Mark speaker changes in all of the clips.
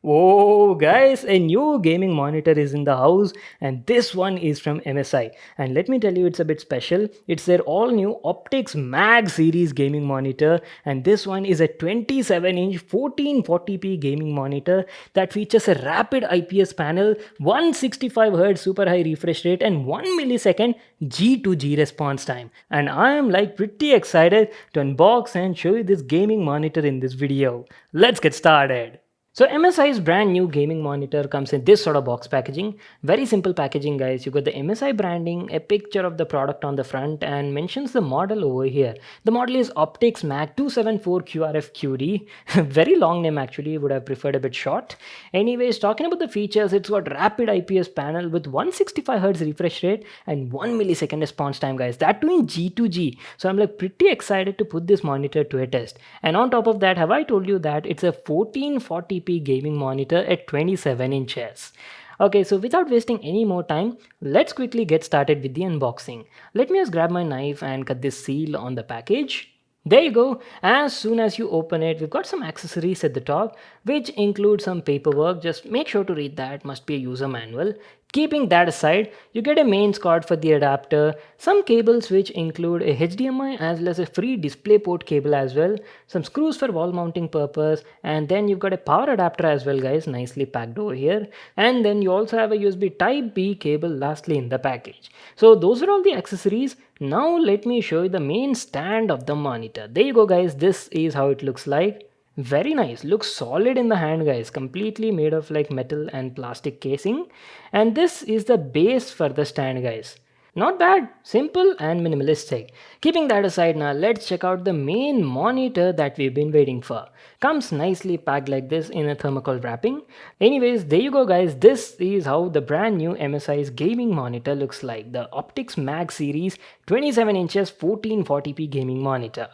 Speaker 1: Whoa, guys, a new gaming monitor is in the house, and this one is from MSI. And let me tell you, it's a bit special. It's their all new Optix Mag series gaming monitor, and this one is a 27-inch 1440p gaming monitor that features a rapid IPS panel, 165Hz super high refresh rate, and 1 millisecond G to G response time. And I am like pretty excited to unbox and show you this gaming monitor in this video. Let's get started. So MSI's brand new gaming monitor comes in this sort of box packaging. Very simple packaging, guys. You got the MSI branding, a picture of the product on the front, and mentions the model over here. The model is Optix Mag 274QRF-QD. Very long name actually, would have preferred a bit short. Anyways, talking about the features, it's got rapid IPS panel with 165Hz refresh rate and 1 millisecond response time, guys. That too in G to G. So I'm like pretty excited to put this monitor to a test. And on top of that, have I told you that it's a 1440p gaming monitor at 27 inches. Okay, so without wasting any more time, let's quickly get started with the unboxing. Let me just grab my knife and cut this seal on the package. There you go. As soon as you open it, we've got some accessories at the top, which include some paperwork. Just make sure to read that, must be a user manual. Keeping that aside, you get a mains card for the adapter, some cables which include a HDMI as well as a free DisplayPort cable as well, some screws for wall mounting purpose, and then you've got a power adapter as well, guys, nicely packed over here. And then you also have a USB Type B cable lastly in the package. So those are all the accessories. Now let me show you the main stand of the monitor. There you go, guys. This is how it looks like. Very nice, looks solid in the hand, guys, completely made of like metal and plastic casing. And this is the base for the stand, guys. Not bad, simple and minimalistic. Keeping that aside, now let's check out the main monitor that we've been waiting for. Comes nicely packed like this in a thermocol wrapping. Anyways, there you go, guys. This is how the brand new MSI's gaming monitor looks like. The Optix Mag series 27 inches 1440p gaming monitor.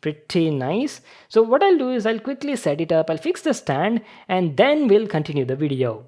Speaker 1: Pretty nice. So what I'll do is I'll quickly set it up, I'll fix the stand, and then we'll continue the video.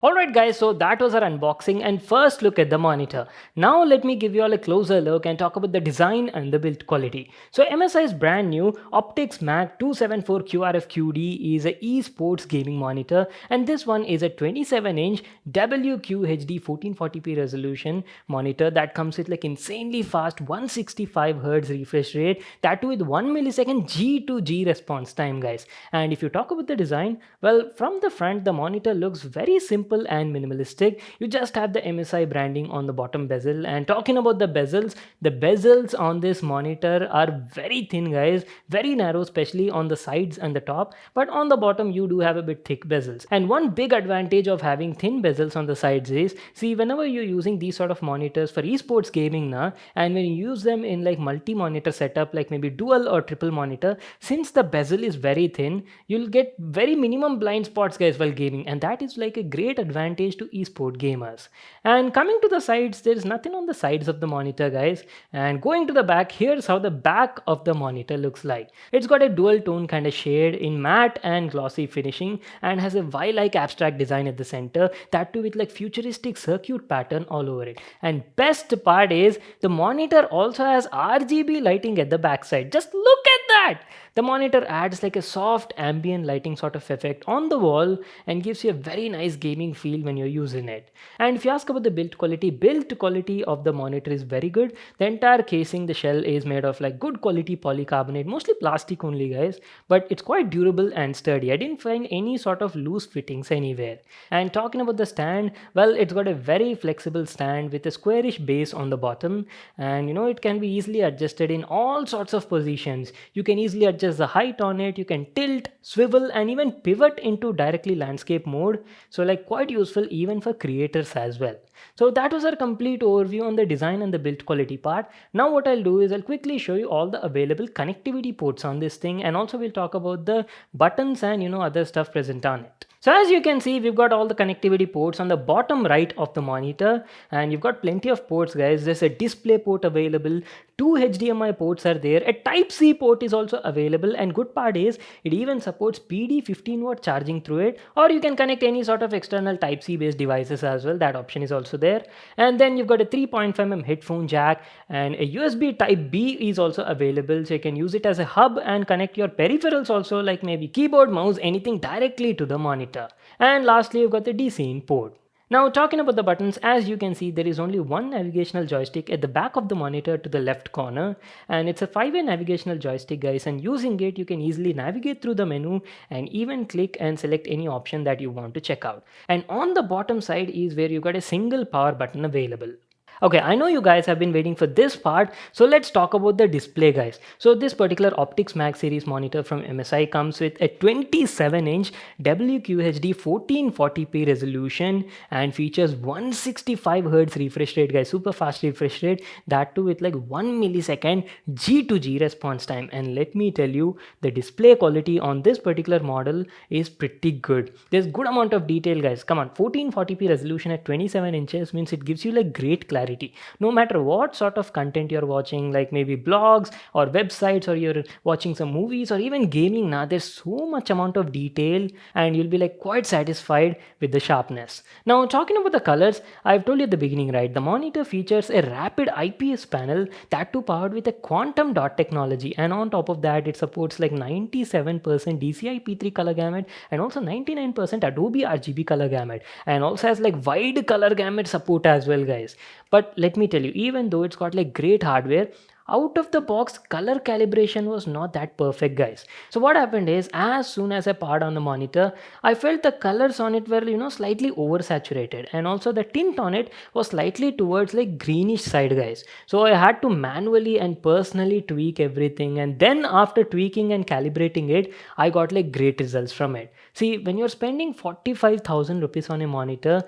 Speaker 1: Alright guys, so that was our unboxing and first look at the monitor. Now let me give you all a closer look and talk about the design and the build quality. So MSI's brand new Optix Mag 274QRF-QD is a esports gaming monitor, and this one is a 27-inch WQHD 1440p resolution monitor that comes with like insanely fast 165Hz refresh rate, that too with 1 millisecond G to G response time, guys. And if you talk about the design, well, from the front the monitor looks very simple and minimalistic. You just have the MSI branding on the bottom bezel, and talking about the bezels on this monitor are very thin, guys, very narrow, especially on the sides and the top, but on the bottom you do have a bit thick bezels. And one big advantage of having thin bezels on the sides is, see, whenever you're using these sort of monitors for esports gaming now, and when you use them in like multi-monitor setup, like maybe dual or triple monitor, since the bezel is very thin, you'll get very minimum blind spots, guys, while gaming, and that is like a great advantage to esport gamers. And coming to the sides, there's nothing on the sides of the monitor, guys. And going to the back, here's how the back of the monitor looks like. It's got a dual tone kind of shade in matte and glossy finishing, and has a Y-like abstract design at the center, that too with like futuristic circuit pattern all over it. And best part is the monitor also has RGB lighting at the backside. Just look at that! The monitor adds like a soft ambient lighting sort of effect on the wall and gives you a very nice gaming feel when you're using it. And if you ask about the build quality of the monitor is very good. The entire casing, the shell is made of like good quality polycarbonate, mostly plastic only, guys, but it's quite durable and sturdy. I didn't find any sort of loose fittings anywhere. And talking about the stand, well, it's got a very flexible stand with a squarish base on the bottom, and it can be easily adjusted in all sorts of positions. You can easily adjust the height on it, you can tilt, swivel, and even pivot into directly landscape mode. So like quite useful even for creators as well. So that was our complete overview on the design and the build quality part. Now what I'll do is I'll quickly show you all the available connectivity ports on this thing, and also we'll talk about the buttons and other stuff present on it. So as you can see, we've got all the connectivity ports on the bottom right of the monitor, and you've got plenty of ports, guys. There's a display port available, Two HDMI ports are there. A Type C port is also available, and good part is it even supports PD 15-watt charging through it, or you can connect any sort of external Type C based devices as well. That option is also there. And then you've got a 3.5mm headphone jack, and a USB Type B is also available, so you can use it as a hub and connect your peripherals also, like maybe keyboard, mouse, anything directly to the monitor. And lastly, you've got the DC in port. Now talking about the buttons, as you can see, there is only one navigational joystick at the back of the monitor to the left corner, and it's a 5-way navigational joystick, guys, and using it you can easily navigate through the menu and even click and select any option that you want to check out. And on the bottom side is where you got a single power button available. Okay, I know you guys have been waiting for this part, so let's talk about the display, guys. So this particular Optix Max series monitor from MSI comes with a 27-inch WQHD 1440p resolution and features 165Hz refresh rate, guys, super fast refresh rate, that too with like 1 millisecond G to G response time. And let me tell you, the display quality on this particular model is pretty good. There's good amount of detail, guys. Come on, 1440p resolution at 27 inches means it gives you like great clarity. No matter what sort of content you're watching, like maybe blogs or websites, or you're watching some movies or even gaming, now there's so much amount of detail and you'll be like quite satisfied with the sharpness. Now talking about the colors, I've told you at the beginning, right, the monitor features a rapid IPS panel, that too powered with a quantum dot technology, and on top of that it supports like 97% DCI P3 color gamut and also 99% Adobe RGB color gamut, and also has like wide color gamut support as well, guys. But let me tell you, even though it's got like great hardware, out of the box color calibration was not that perfect, guys. So what happened is, as soon as I powered on the monitor, I felt the colors on it were slightly oversaturated, and also the tint on it was slightly towards like greenish side, guys. So I had to manually and personally tweak everything, and then after tweaking and calibrating it, I got like great results from it. See, when you're spending 45,000 rupees on a monitor,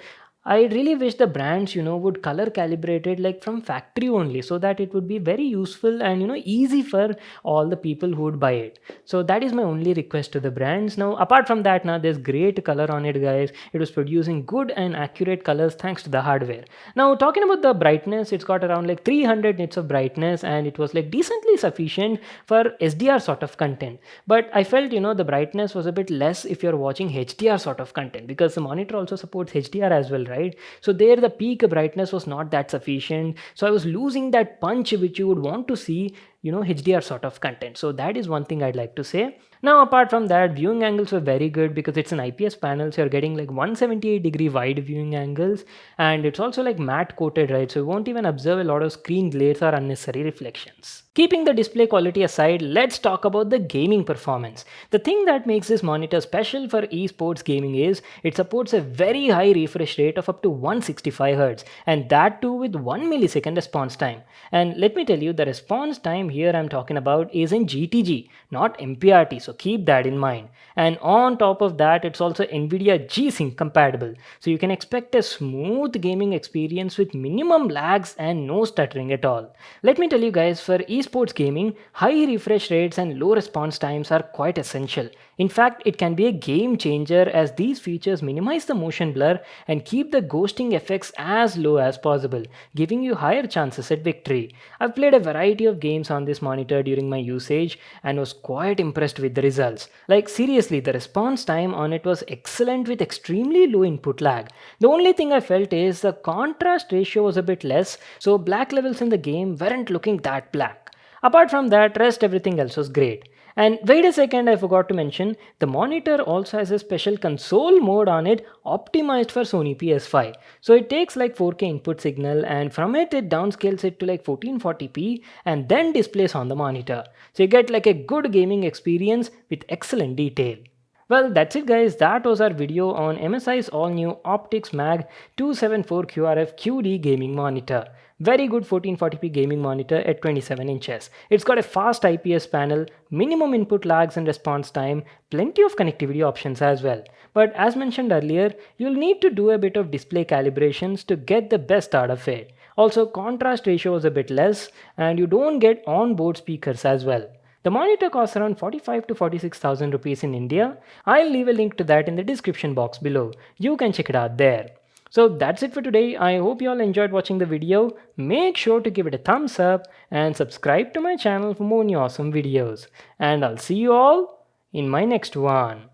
Speaker 1: I really wish the brands would color calibrate it like from factory only, so that it would be very useful and easy for all the people who would buy it. So that is my only request to the brands. Now apart from that, now there's great color on it, guys. It was producing good and accurate colors thanks to the hardware. Now talking about the brightness, it's got around like 300 nits of brightness, and it was like decently sufficient for SDR sort of content. But I felt the brightness was a bit less if you're watching HDR sort of content, because the monitor also supports HDR as well, right? So there the peak brightness was not that sufficient, so I was losing that punch which you would want to see HDR sort of content. So that is one thing I'd like to say. Now apart from that, viewing angles were very good because it's an IPS panel, so you're getting like 178-degree wide viewing angles, and it's also like matte coated, right? So you won't even observe a lot of screen glares or unnecessary reflections. Keeping the display quality aside, let's talk about the gaming performance. The thing that makes this monitor special for esports gaming is it supports a very high refresh rate of up to 165Hz, and that too with 1 millisecond response time. And let me tell you, the response time here I'm talking about is in GTG, not MPRT, so keep that in mind. And on top of that, it's also NVIDIA G-Sync compatible, so you can expect a smooth gaming experience with minimum lags and no stuttering at all. Let me tell you guys, for esports gaming, high refresh rates and low response times are quite essential. In fact, it can be a game changer, as these features minimize the motion blur and keep the ghosting effects as low as possible, giving you higher chances at victory. I've played a variety of games on this monitor during my usage and was quite impressed with the results. Like seriously, the response time on it was excellent with extremely low input lag. The only thing I felt is the contrast ratio was a bit less, so black levels in the game weren't looking that black. Apart from that, rest everything else was great. And wait a second, I forgot to mention, the monitor also has a special console mode on it optimized for Sony PS5. So it takes like 4K input signal, and from it downscales it to like 1440p and then displays on the monitor. So you get like a good gaming experience with excellent detail. Well, that's it, guys. That was our video on MSI's all-new Optix Mag 274QRF QD gaming monitor. Very good 1440p gaming monitor at 27 inches. It's got a fast IPS panel, minimum input lags and response time, plenty of connectivity options as well. But as mentioned earlier, you'll need to do a bit of display calibrations to get the best out of it. Also, contrast ratio is a bit less, and you don't get on-board speakers as well. The monitor costs around 45 to 46,000 rupees in India. I'll leave a link to that in the description box below. You can check it out there. So that's it for today. I hope you all enjoyed watching the video. Make sure to give it a thumbs up and subscribe to my channel for more new awesome videos. And I'll see you all in my next one.